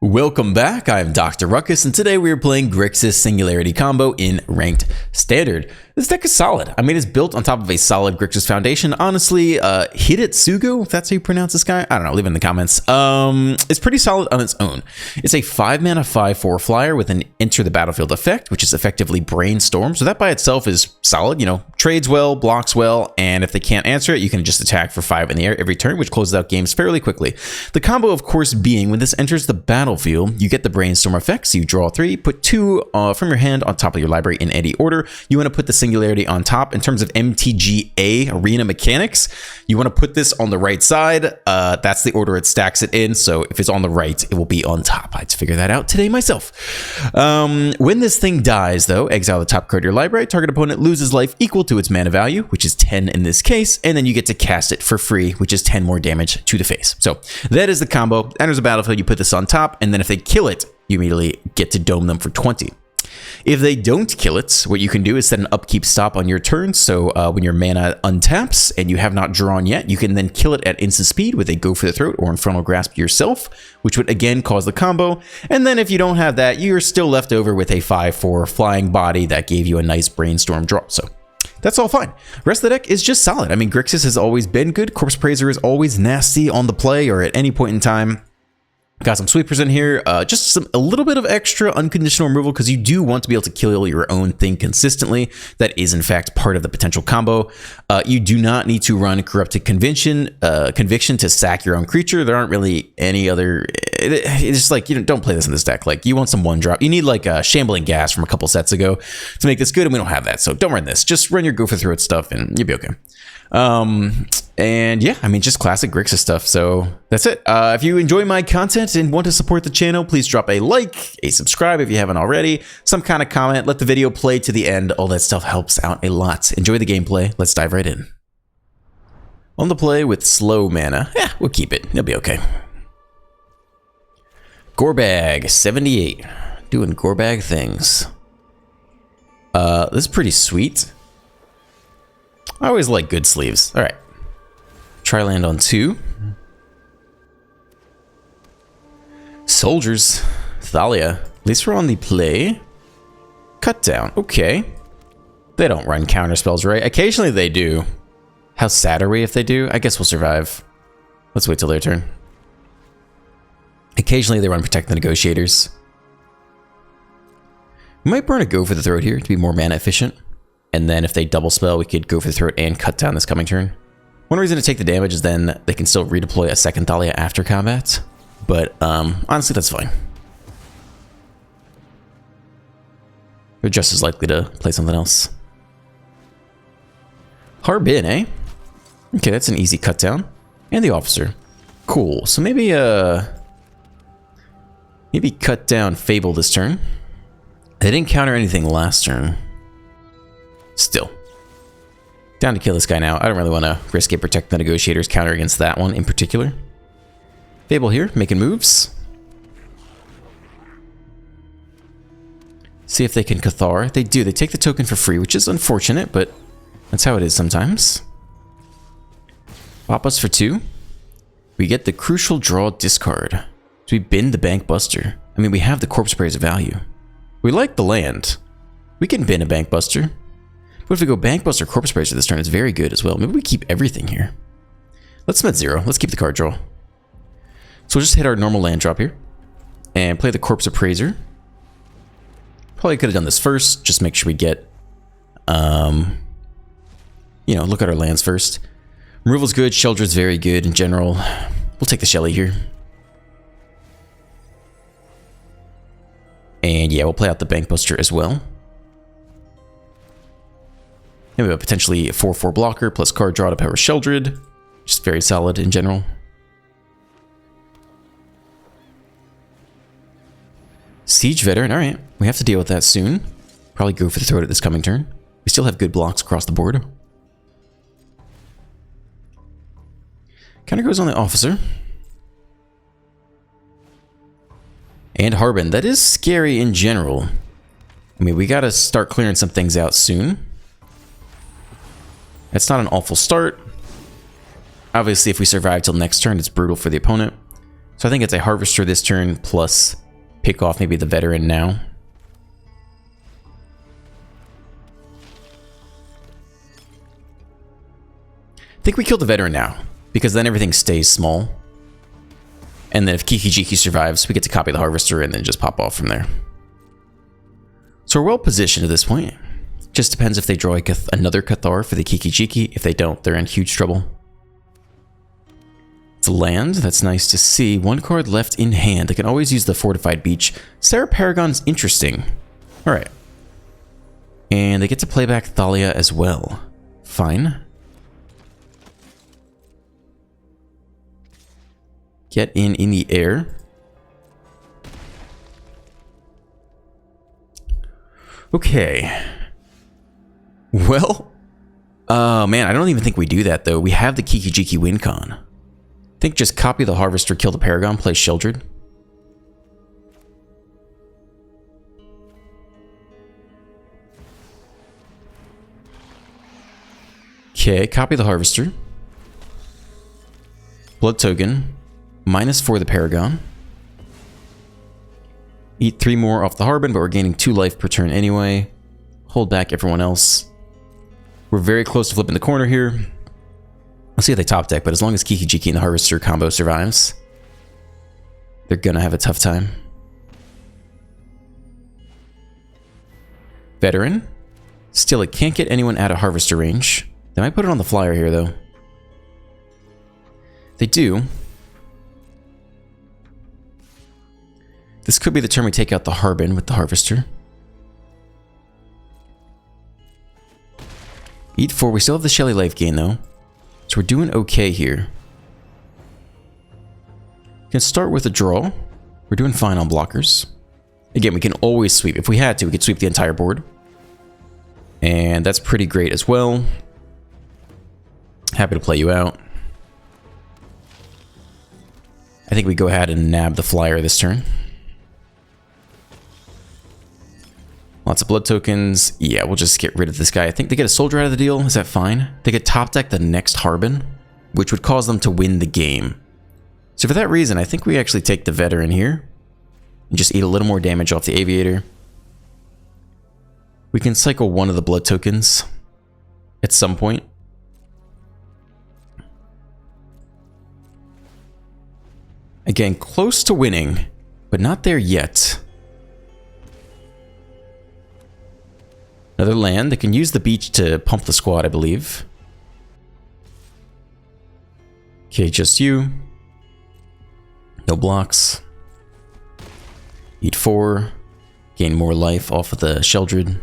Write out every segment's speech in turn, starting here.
Welcome back, I'm Dr. Ruckus, and today we are playing GRIXIS Singularity combo in Ranked Standard. This deck is solid. I mean, it's built on top of a solid GRIXIS foundation. Honestly, HIDETSUGU, if that's how you pronounce this guy, I don't know, leave it in the comments. It's pretty solid on its own. It's a 5-mana 5/4 flyer with an enter the battlefield effect, which is effectively Brainstorm. So that by itself is solid, you know, trades well, blocks well, and if they can't answer it, you can just attack for 5 in the air every turn, which closes out games fairly quickly. The combo, of course, being when this enters the battlefield, you get the Brainstorm effect, so you draw 3, put 2 from your hand on top of your library in any order. You want to put the Singularity on top. In terms of MTGA arena mechanics, you want to put this on the right side. That's the order it stacks it in, so if it's on the right, it will be on top. I had to figure that out today myself. When this thing dies, though, exile the top card of your library, target opponent loses life equal to its mana value, which is 10 in this case, and then you get to cast it for free, which is 10 more damage to the face. So that is the combo. Enters the battlefield, you put this on top, and then if they kill it, you immediately get to dome them for 20. If they don't kill it, what you can do is set an upkeep stop on your turn, so when your mana untaps and you have not drawn yet, you can then kill it at instant speed with a Go for the Throat or Infernal Grasp yourself, which would again cause the combo. And then if you don't have that, you're still left over with a 5/4 flying body that gave you a nice Brainstorm draw. So that's all fine. The rest of the deck is just solid. I mean, GRIXIS has always been good. Corpse Praiser is always nasty on the play or at any point in time. Got some sweepers in here, just a little bit of extra unconditional removal because you do want to be able to kill your own thing consistently. That is, in fact, part of the potential combo. You do not need to run Corrupted Conviction to sack your own creature. There aren't really any other... It's just like, don't play this in this deck. Like, you want some 1-drop. You need like a Shambling Gas from a couple sets ago to make this good, and we don't have that. So don't run this. Just run your Go for Throat stuff, and you'll be okay. And yeah, I mean, just classic GRIXIS stuff. So that's it. If you enjoy my content and want to support the channel, please drop a like, a subscribe if you haven't already, some kind of comment, let the video play to the end. All that stuff helps out a lot. Enjoy the gameplay. Let's dive right in. On the play with slow mana. Yeah, we'll keep it. It'll be okay. Gorebag 78. Doing Gorebag things. This is pretty sweet. I always like good sleeves. All right. Try land on 2. Soldiers. Thalia. At least we're on the play. Cut down. Okay. They don't run counter spells, right? Occasionally they do. How sad are we if they do? I guess we'll survive. Let's wait till their turn. Occasionally they run Protect the Negotiators. We might burn a Go for the Throat here to be more mana efficient. And then if they double spell, we could Go for the Throat and cut down this coming turn. One reason to take the damage is then they can still redeploy a second Thalia after combat. But honestly, that's fine. They're just as likely to play something else. Harbin, eh? Okay, that's an easy cut down. And the officer. Cool. So maybe cut down Fable this turn. They didn't counter anything last turn. Still. Down to kill this guy now. I don't really want to risk it. Protect the Negotiators counter against that one in particular. Fable here, making moves. See if they can Cathar. They do. They take the token for free, which is unfortunate, but that's how it is sometimes. Pop us for 2. We get the Crucial Draw discard. So we bin the Bank Buster. I mean, we have the Corpse Praiser value. We like the land. We can bin a Bank Buster. But if we go Bank Buster Corpse Praiser this turn, it's very good as well. Maybe we keep everything here. Let's Smith 0. Let's keep the card draw. So we'll just hit our normal land drop here. And play the Corpse Appraiser. Probably could have done this first. Just make sure we get... look at our lands first. Removal's good. Shelter's very good in general. We'll take the Shelly here. And yeah, we'll play out the Bank Buster as well. And we have potentially a 4/4 blocker plus card draw to power Sheldred. Just very solid in general. Siege Veteran, alright. We have to deal with that soon. Probably Go for the Throat at this coming turn. We still have good blocks across the board. Counter goes on the Officer. And Harbin. That is scary in general. I mean, we gotta start clearing some things out soon. It's not an awful start. Obviously, if we survive till next turn, it's brutal for the opponent. So I think it's a Harvester this turn, plus pick off maybe the Veteran now. I think we kill the Veteran now, because then everything stays small. And then if Kiki-Jiki survives, we get to copy the Harvester and then just pop off from there. So we're well positioned at this point. Just depends if they draw another Cathar for the Kiki-Jiki. If they don't, they're in huge trouble. It's a land. That's nice to see. One card left in hand. They can always use the Fortified Beach. Sarah Paragon's interesting. All right. And they get to play back Thalia as well. Fine. Get in the air. Okay. Well. Man, I don't even think we do that, though. We have the Kiki-Jiki win con. I think just copy the Harvester, kill the Paragon, play Sheldred. Okay, copy the Harvester. Blood token. -4 the Paragon. Eat 3 more off the Harbin, but we're gaining 2 life per turn anyway. Hold back everyone else. We're very close to flipping the corner here. Let's see if they top deck, but as long as Kiki-Jiki and the Harvester combo survives, they're gonna have a tough time. Veteran. Still, it can't get anyone out of Harvester range. They might put it on the flyer here, though. They do. This could be the turn we take out the Harbin with the Harvester. Eat 4. We still have the Shelly life gain, though. So we're doing okay here. Can start with a draw. We're doing fine on blockers. Again, we can always sweep. If we had to, we could sweep the entire board. And that's pretty great as well. Happy to play you out. I think we go ahead and nab the flyer this turn. Lots of blood tokens. Yeah, we'll just get rid of this guy. I think they get a soldier out of the deal. Is that fine? They get top deck the next Harbin, which would cause them to win the game. So for that reason, I think we actually take the Veteran here and just eat a little more damage off the Aviator. We can cycle one of the blood tokens at some point. Again, close to winning, but not there yet. Another land. They can use the beach to pump the squad, I believe. Okay, just you. No blocks. Eat 4. Gain more life off of the Sheldred.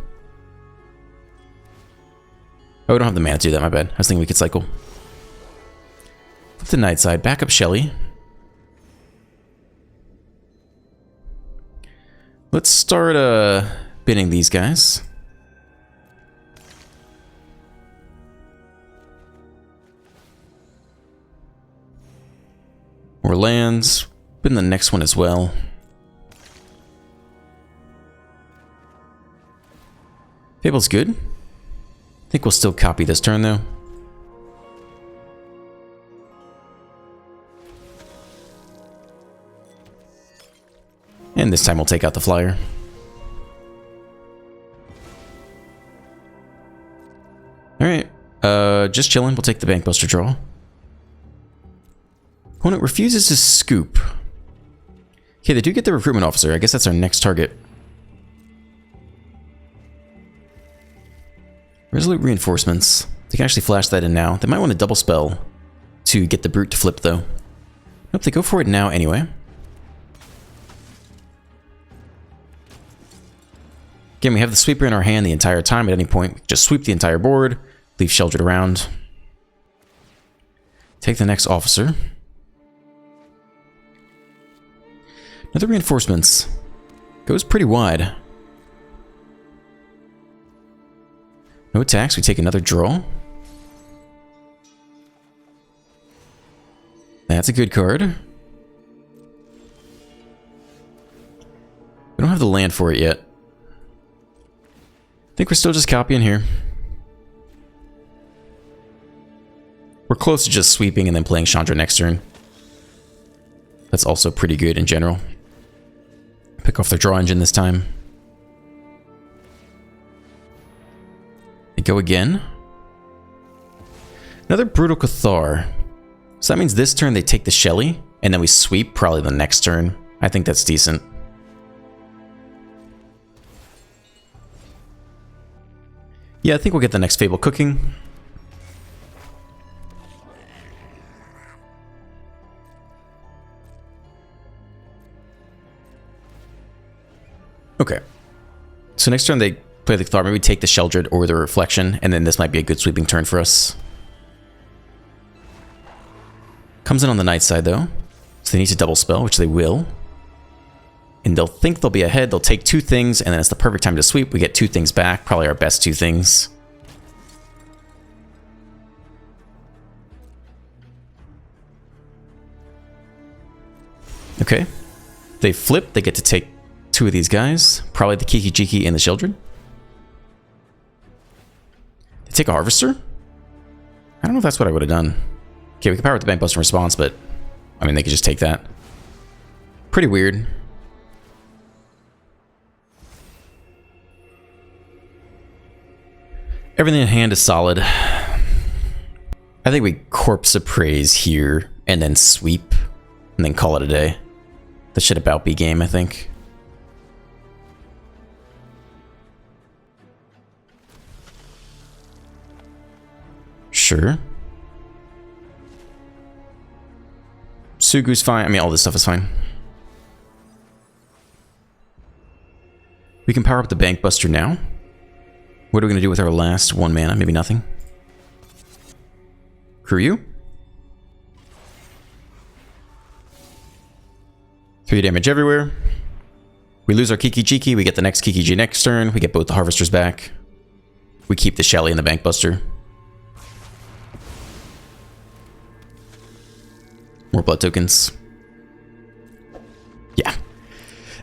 Oh, we don't have the mana to do that, my bad. I was thinking we could cycle. Flip the night side. Back up Shelly. Let's start binning these guys. More lands. Bin the next one as well. Fable's good. I think we'll still copy this turn though. And this time we'll take out the flyer. Alright, just chilling. We'll take the Bankbuster draw. Opponent refuses to scoop. Okay, they do get the recruitment officer. I guess that's our next target. Resolute reinforcements. They can actually flash that in now. They might want to double spell to get the brute to flip though. Nope, they go for it now anyway. Again, we have the sweeper in our hand the entire time. At any point, we just sweep the entire board, leave Sheldred around. Take the next officer. Another reinforcements. Goes pretty wide. No attacks, we take another draw. That's a good card. We don't have the land for it yet. I think we're still just copying here. We're close to just sweeping and then playing Chandra next turn. That's also pretty good in general. Pick off their draw engine this time. They go again. Another Brutal Cathar. So that means this turn they take the Shelly, and then we sweep probably the next turn. I think that's decent. Yeah, I think we'll get the next Fable cooking. Okay. So next turn they play the Cathar, maybe take the Sheldred or the Reflection, and then this might be a good sweeping turn for us. Comes in on the night side though, so they need to double spell, which they will. And they'll think they'll be ahead, they'll take 2 things, and then it's the perfect time to sweep. We get 2 things back, probably our best 2 things. Okay. They flip, they get to take 2 of these guys. Probably the Kiki Jiki and the Sheldred. They take a Harvester? I don't know if that's what I would have done. Okay, we can power with the Bank Buster in response, but I mean, they could just take that. Pretty weird. Everything in hand is solid. I think we Corpse Appraise here and then sweep and then call it a day. That should about be game, I think. Sure. Sugu's fine. I mean, all this stuff is fine. We can power up the Bank Buster now. What are we going to do with our last 1 mana? Maybe nothing. Kuryu? 3 damage everywhere. We lose our Kiki Jiki. We get the next Kiki Jiki next turn. We get both the Harvesters back. We keep the Shelly and the Bank Buster. More blood tokens. Yeah.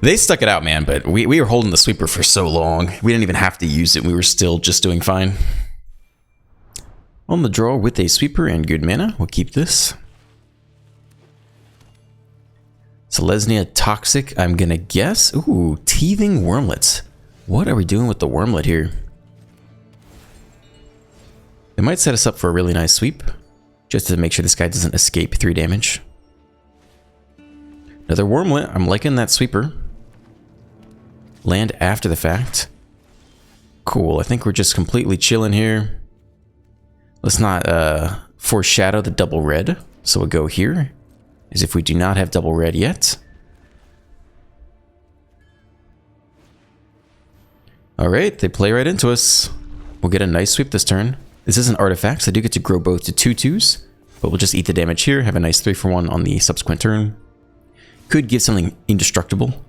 They stuck it out, man, but we were holding the sweeper for so long. We didn't even have to use it. We were still just doing fine. On the draw with a sweeper and good mana. We'll keep this. Selesnya Toxic, I'm gonna guess. Ooh, Teething Wormlet. What are we doing with the Wormlet here? It might set us up for a really nice sweep. Just to make sure this guy doesn't escape 3 damage. Another Wormlet. I'm liking that sweeper. Land after the fact. Cool. I think we're just completely chilling here. Let's not foreshadow the double red. So we'll go here. As if we do not have double red yet. Alright, they play right into us. We'll get a nice sweep this turn. This isn't artifacts. I do get to grow both to 2/2s, but we'll just eat the damage here. Have a nice 3-for-1 on the subsequent turn. Could give something indestructible.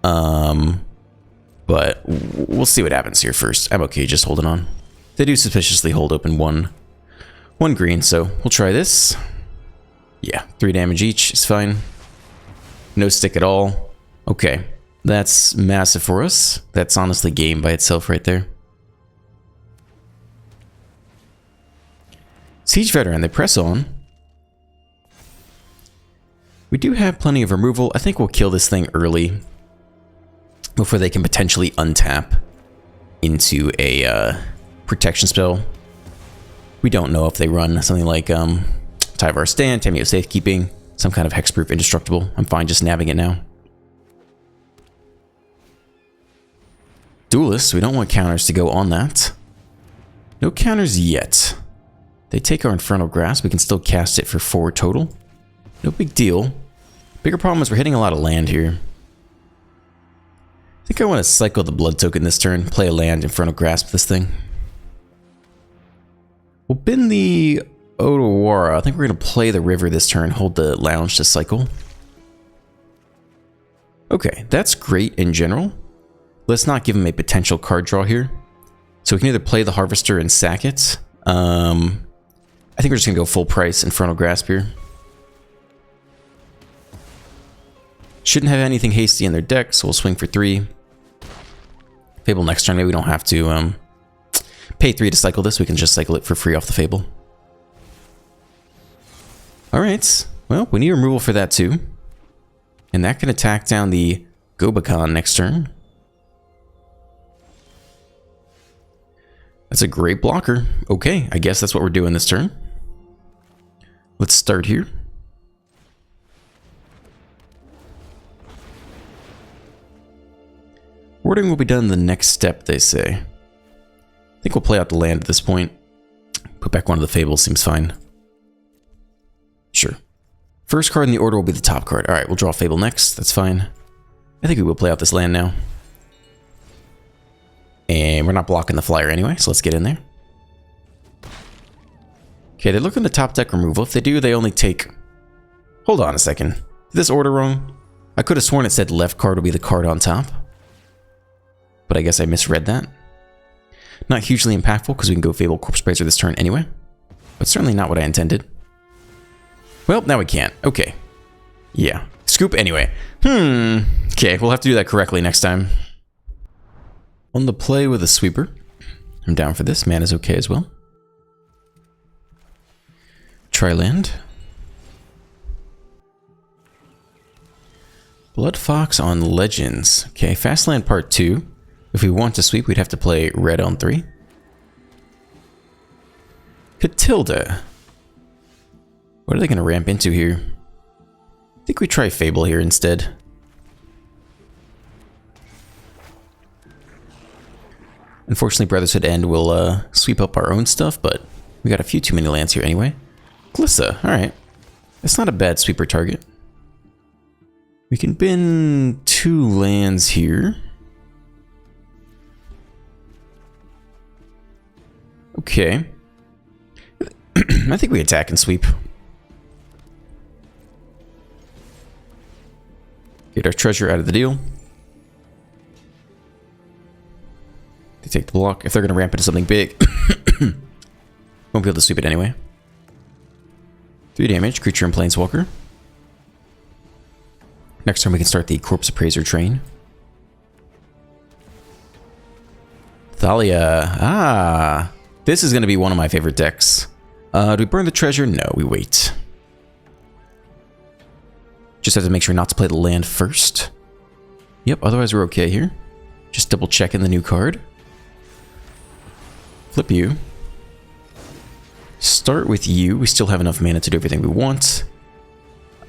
But we'll see what happens here first. I'm okay just holding on. They do suspiciously hold open one green, so we'll try this. Yeah, 3 damage each is fine. No stick at all. Okay, that's massive for us. That's honestly game by itself right there. Siege Veteran, they press on. We do have plenty of removal. I think we'll kill this thing early before they can potentially untap into a protection spell. We don't know if they run something like Tyvar Stand, Tameo Safekeeping, some kind of hexproof indestructible. I'm fine just nabbing it now. Duelist, we don't want counters to go on that. No counters yet. They take our Infernal Grasp, we can still cast it for 4 total. No big deal. Bigger problem is we're hitting a lot of land here. I think I want to cycle the blood token this turn, play a land, Infernal Grasp this thing. We'll bin the Otawara. I think we're going to play the river this turn, hold the lounge to cycle. Okay, that's great in general. Let's not give him a potential card draw here. So we can either play the Harvester and sack it. I think we're just going to go full price Infernal Grasp here. Shouldn't have anything hasty in their deck, so we'll swing for 3. Fable next turn, maybe we don't have to pay 3 to cycle this. We can just cycle it for free off the Fable. Alright, well, we need removal for that too. And that can attack down the Gobakon next turn. That's a great blocker. Okay, I guess that's what we're doing this turn. Let's start here. Wording will be done in the next step, they say. I think we'll play out the land at this point. Put back one of the fables, seems fine. Sure. First card in the order will be the top card. Alright, we'll draw a fable next. That's fine. I think we will play out this land now. And we're not blocking the flyer anyway, so let's get in there. Okay, they're looking to top deck removal. If they do, they only take... Hold on a second. Did this order wrong? I could have sworn it said left card will be the card on top. But I guess I misread that. Not hugely impactful because we can go Fable Corpse Praiser this turn anyway. But certainly not what I intended. Well, now we can't. Okay. Yeah. Scoop anyway. Okay, we'll have to do that correctly next time. On the play with a sweeper. I'm down for this. Mana's okay as well. Try land. Blood Fox on Legends. Okay, Fast Land Part 2. If we want to sweep, we'd have to play red on 3. Catilda. What are they going to ramp into here? I think we try Fable here instead. Unfortunately, Brotherhood End will sweep up our own stuff, but we got a few too many lands here anyway. Glissa, alright. That's not a bad sweeper target. We can bin 2 lands here. Okay. I think we attack and sweep. Get our treasure out of the deal. They take the block. If they're going to ramp into something big, won't be able to sweep it anyway. 3 damage, creature and planeswalker. Next turn we can start the Corpse Appraiser train. Thalia. Ah. This is going to be one of my favorite decks. Do we burn the treasure? No, we wait. Just have to make sure not to play the land first. Yep, otherwise we're okay here. Just double checking the new card. Flip you. Start with you. We still have enough mana to do everything we want.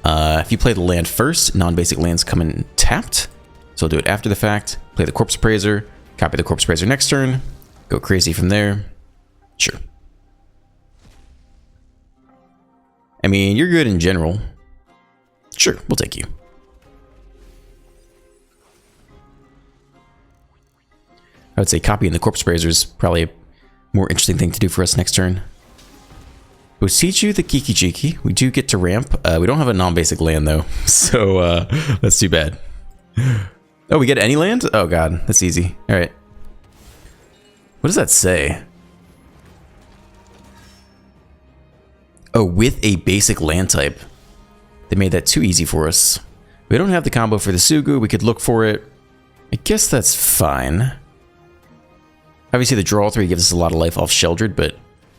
If you play the land first, non-basic lands come in tapped. So I'll do it after the fact. Play the Corpse Appraiser. Copy the Corpse Appraiser next turn. Go crazy from there. Sure. I mean, you're good in general. Sure, we'll take you. I would say copying the Corpse Appraiser is probably a more interesting thing to do for us next turn. Bosichu the Kiki Jiki. We do get to ramp. We don't have a non-basic land though, so that's too bad. Oh, we get any land? Oh god, that's easy. All right. What does that say? Oh, with a basic land type. They made that too easy for us. We don't have the combo for the Sugu. We could look for it. I guess that's fine. Obviously, the draw 3 gives us a lot of life off Sheldred, but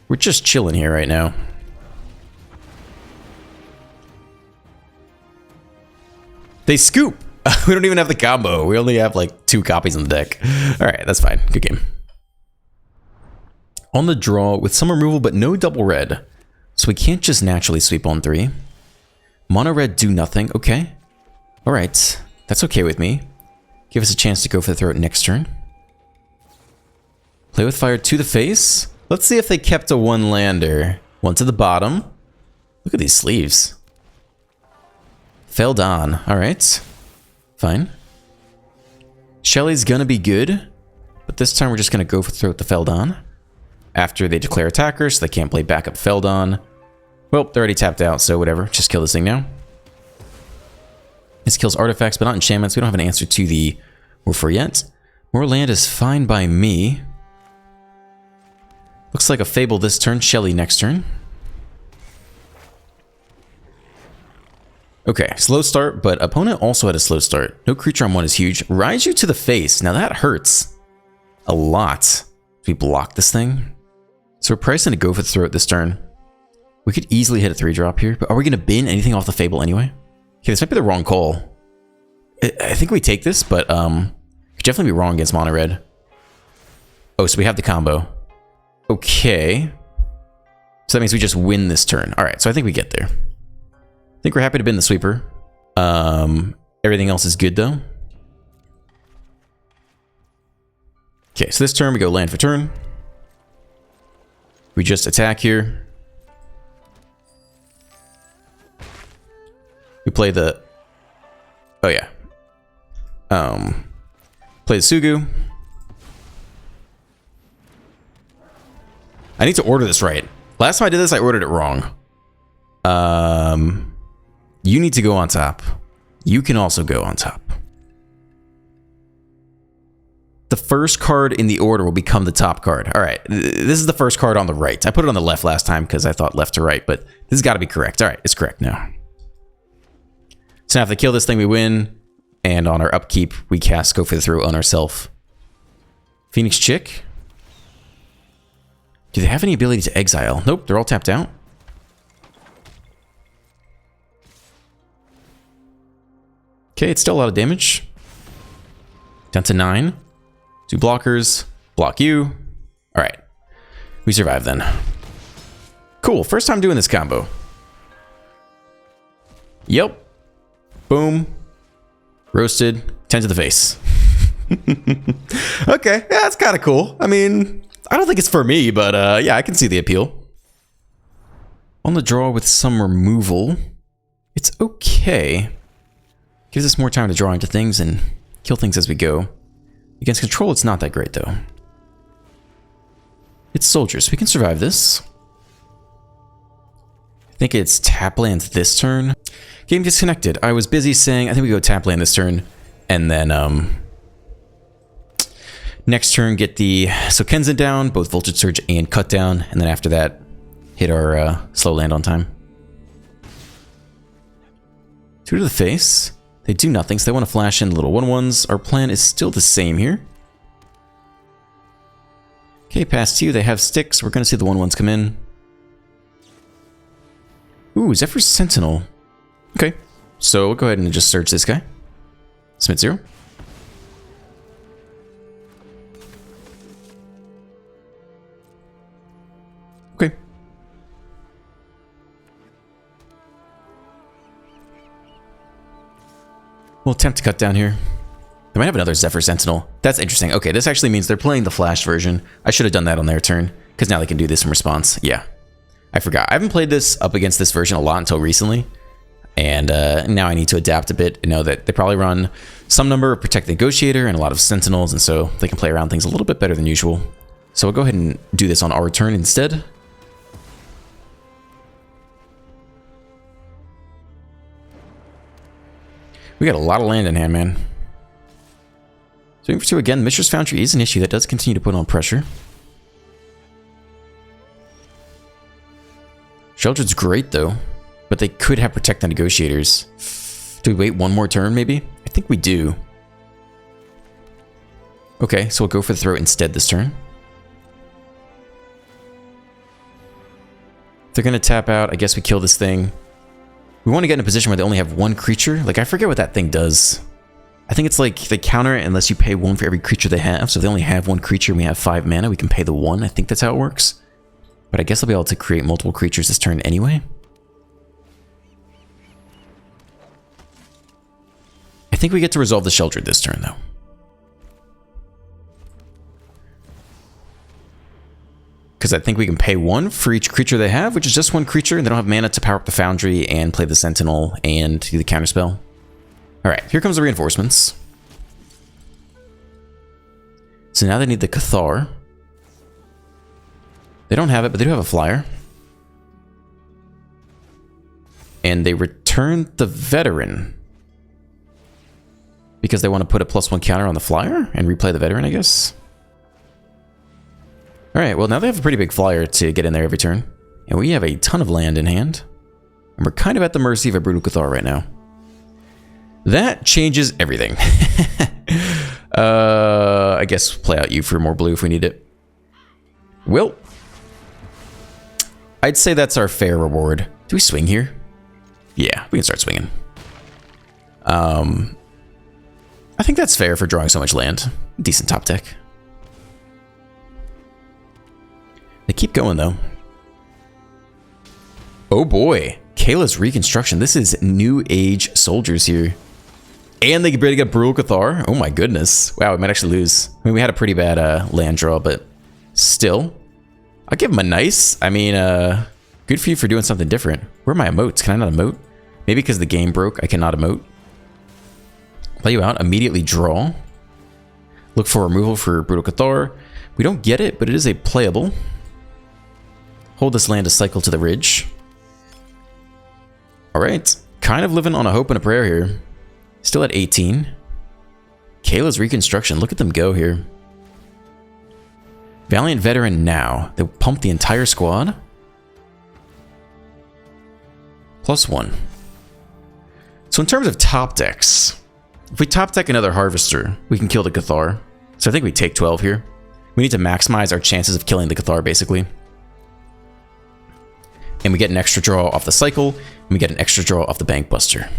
we're just chilling here right now. They scoop! We don't even have the combo. We only have like 2 copies on the deck. Alright, that's fine. Good game. On the draw with some removal, but no double red. So we can't just naturally sweep on 3. Mono red do nothing. Okay. Alright. That's okay with me. Give us a chance to go for the throat next turn. Play with fire to the face. Let's see if they kept a 1-lander. 1 to the bottom. Look at these sleeves. Feldon. Alright. Fine. Shelly's gonna be good. But this time we're just gonna go for throat the Feldon. After they declare attacker, so they can't play backup Feldon. Well, they're already tapped out, so whatever. Just kill this thing now. This kills artifacts, but not enchantments. We don't have an answer to the Warfare yet. More land is fine by me. Looks like a Fable this turn, Shelly next turn. Okay, slow start, but opponent also had a slow start. No creature on 1 is huge. Rise you to the face. Now that hurts a lot. We block this thing. So we're pricing to go for the throat this turn. We could easily hit a 3-drop here, but are we going to bin anything off the Fable anyway? Okay, this might be the wrong call. I think we take this, but could definitely be wrong against mono red. Oh, so we have the combo. Okay. So that means we just win this turn. All right, so I think we get there. I think we're happy to bin the sweeper. Everything else is good though. Okay, so this turn we go land for turn. We just attack here. We play the... Oh yeah. Play the Sugu. I need to order this right. Last time I did this, I ordered it wrong. You need to go on top. You can also go on top. The first card in the order will become the top card. All right, this is the first card on the right. I put it on the left last time because I thought left to right, but this has got to be correct. All right, it's correct now. So now if they kill this thing, we win. And on our upkeep, we cast Go for the Throw on ourselves. Phoenix Chick. Do they have any ability to exile? Nope, they're all tapped out. Okay, it's still a lot of damage. Down to 9. 2 blockers. Block you. All right. We survive then. Cool. First time doing this combo. Yep. Boom. Roasted. 10 to the face. Okay. Yeah, that's kind of cool. I mean, I don't think it's for me, but yeah, I can see the appeal. On the draw with some removal. It's okay. Gives us more time to draw into things and kill things as we go. Against control, it's not that great, though. It's soldiers. We can survive this. I think it's tap land this turn. Game disconnected. I was busy saying, I think we go tap land this turn. And then, next turn, get the Sokenzen down, both Voltage Surge and Cut down. And then after that, hit our slow land on time. 2 to the face. They do nothing, so they want to flash in little 1/1s. Our plan is still the same here. Okay, past 2, they have sticks. We're going to see the 1/1s come in. Ooh, Zephyr's Sentinel. Okay, so we'll go ahead and just search this guy. Smith 0. Okay. We'll attempt to cut down here. They might have another Zephyr Sentinel. That's interesting. Okay, this actually means they're playing the flash version. I should have done that on their turn, because now they can do this in response. Yeah, I forgot. I haven't played this up against this version a lot until recently. And now I need to adapt a bit and know that they probably run some number of Protect the Negotiator and a lot of Sentinels, and so they can play around things a little bit better than usual. So we'll go ahead and do this on our turn instead. We got a lot of land in hand, man. Swing for 2 again. Mishra's Foundry is an issue that does continue to put on pressure. Sheldred's great, though. But they could have Protect the Negotiators. Do we wait one more turn, maybe? I think we do. Okay, so we'll go for the throw instead this turn. If they're going to tap out, I guess we kill this thing. We want to get in a position where they only have 1 creature. Like, I forget what that thing does. I think it's like they counter it unless you pay 1 for every creature they have. So if they only have 1 creature and we have 5 mana, we can pay the 1. I think that's how it works. But I guess I'll be able to create multiple creatures this turn anyway. I think we get to resolve the Sheldred this turn, though. Because I think we can pay 1 for each creature they have, which is just 1 creature, and they don't have mana to power up the Foundry and play the Sentinel and do the counterspell. Alright, here comes the reinforcements. So now they need the Cathar. They don't have it, but they do have a flyer. And they return the Veteran. Because they want to put a +1 counter on the flyer and replay the Veteran, I guess. Alright, well now they have a pretty big flyer to get in there every turn. And we have a ton of land in hand. And we're kind of at the mercy of a Brutal Cathar right now. That changes everything. I guess play out you for more blue if we need it. Well, I'd say that's our fair reward. Do we swing here? Yeah, we can start swinging. I think that's fair for drawing so much land. Decent top deck. They keep going, though. Oh boy. Kayla's Reconstruction. This is New Age soldiers here. And they get Brutal Cathar. Oh my goodness. Wow, we might actually lose. I mean, we had a pretty bad land draw, but still. I'll give them a nice. I mean, good for you for doing something different. Where are my emotes? Can I not emote? Maybe because the game broke, I cannot emote. Play you out. Immediately draw. Look for removal for Brutal Cathar. We don't get it, but it is a playable. Hold this land to cycle to the ridge. Alright. Kind of living on a hope and a prayer here. Still at 18. Kayla's Reconstruction. Look at them go here. Valiant Veteran now. They pump the entire squad. +1. So in terms of top decks, if we top deck another Harvester, we can kill the Cathar. So I think we take 12 here. We need to maximize our chances of killing the Cathar, basically. And we get an extra draw off the cycle, and we get an extra draw off the Bankbuster.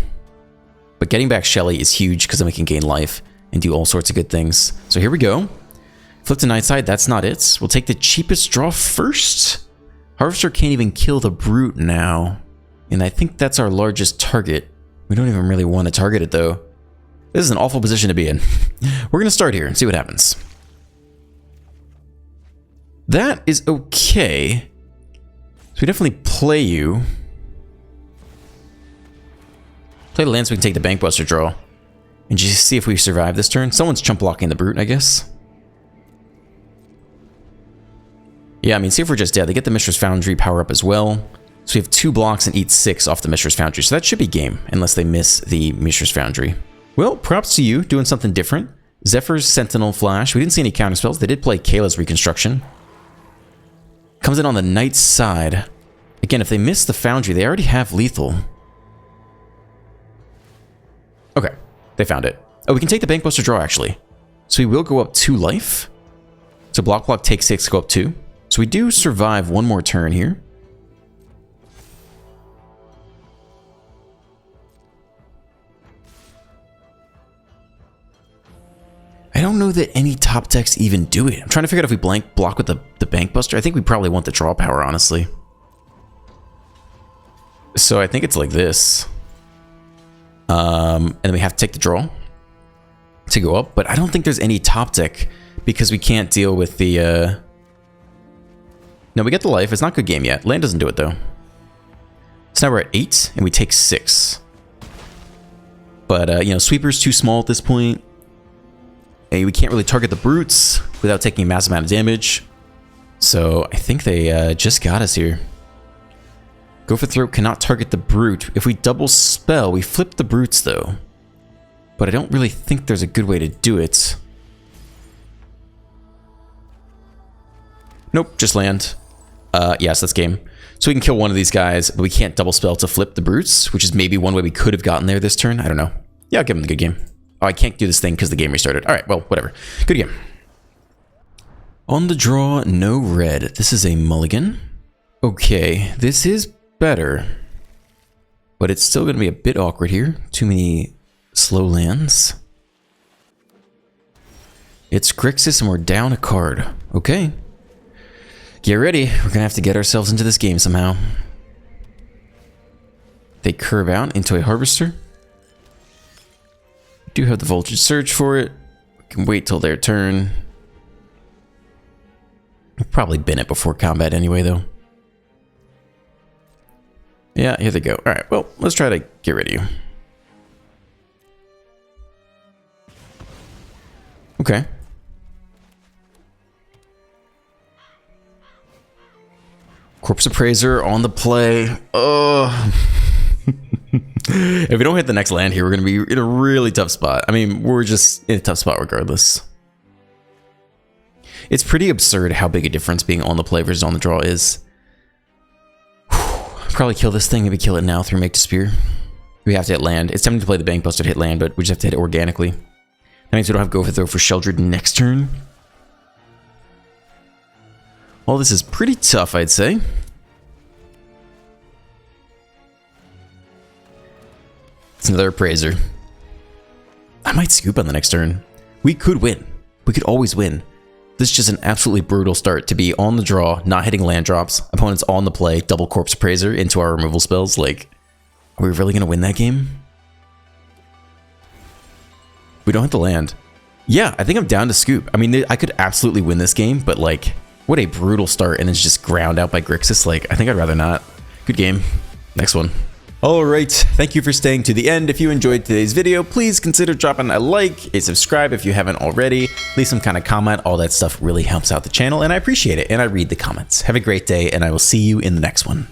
But getting back Shelly is huge because then we can gain life and do all sorts of good things. So here we go. Flip to Nightside, that's not it. We'll take the cheapest draw first. Harvester can't even kill the Brute now. And I think that's our largest target. We don't even really want to target it though. This is an awful position to be in. We're going to start here and see what happens. That is okay. So we definitely play you. Play the land so we can take the Bankbuster draw. And just see if we survive this turn. Someone's chump blocking the Brute, I guess. Yeah, I mean, see if we're just dead. They get the Mishra's Foundry power up as well. So we have 2 blocks and eat 6 off the Mishra's Foundry. So that should be game, unless they miss the Mishra's Foundry. Well, props to you, doing something different. Zephyr's Sentinel Flash. We didn't see any counterspells. They did play Kayla's Reconstruction. Comes in on the Knight's side. Again, if they miss the Foundry, they already have lethal. Okay, they found it. Oh, we can take the Bankbuster draw, actually. So we will go up 2 life. So block take 6, go up 2. So we do survive 1 more turn here. I don't know that any top decks even do it. I'm trying to figure out if we block with the Bankbuster. I think we probably want the draw power, honestly. So I think it's like this. And then we have to take the draw to go up. But I don't think there's any top deck because we can't deal with the... No, we get the life. It's not a good game yet. Land doesn't do it, though. So now we're at 8, and we take 6. But, you know, Sweeper's too small at this point. And we can't really target the Brutes without taking a massive amount of damage. So I think they just got us here. Go for Throat cannot target the Brute. If we double spell, we flip the Brutes, though. But I don't really think there's a good way to do it. Nope, just land. Yes, that's game. So we can kill one of these guys, but we can't double spell to flip the Brutes, which is maybe one way we could have gotten there this turn. I don't know. Yeah, I'll give him the good game. Oh, I can't do this thing because the game restarted. All right, well, whatever. Good game. On the draw, no red. This is a mulligan. Okay, this is better. But it's still going to be a bit awkward here. Too many slow lands. It's GRIXIS and we're down a card. Okay. Get ready. We're going to have to get ourselves into this game somehow. They curve out into a Harvester. Do have the Voltage Surge for it. We can wait till their turn. We've probably been it before combat anyway, though. Yeah, here they go. All right, well, let's try to get rid of you. Okay. Corpse Appraiser on the play. Oh. If we don't hit the next land here, we're going to be in a really tough spot. I mean, we're just in a tough spot regardless. It's pretty absurd how big a difference being on the play versus on the draw is. Probably kill this thing, maybe kill it now through Make to Spear. We have to hit land. It's tempting to play the Bankbuster to hit land, but we just have to hit it organically. That means we don't have Go for Throw for Sheldred next turn. Well, this is pretty tough, I'd say. It's another Appraiser. I might scoop on the next turn. We could win. We could always win. This is just an absolutely brutal start to be on the draw, not hitting land drops, opponents on the play, double Corpse Appraiser into our removal spells. Like, are we really going to win that game? We don't hit the land. Yeah, I think I'm down to scoop. I mean, I could absolutely win this game, but like, what a brutal start, and it's just ground out by GRIXIS. Like, I think I'd rather not. Good game. Next one. Alright, thank you for staying to the end. If you enjoyed today's video, please consider dropping a like, a subscribe if you haven't already, leave some kind of comment. All that stuff really helps out the channel, and I appreciate it, and I read the comments. Have a great day, and I will see you in the next one.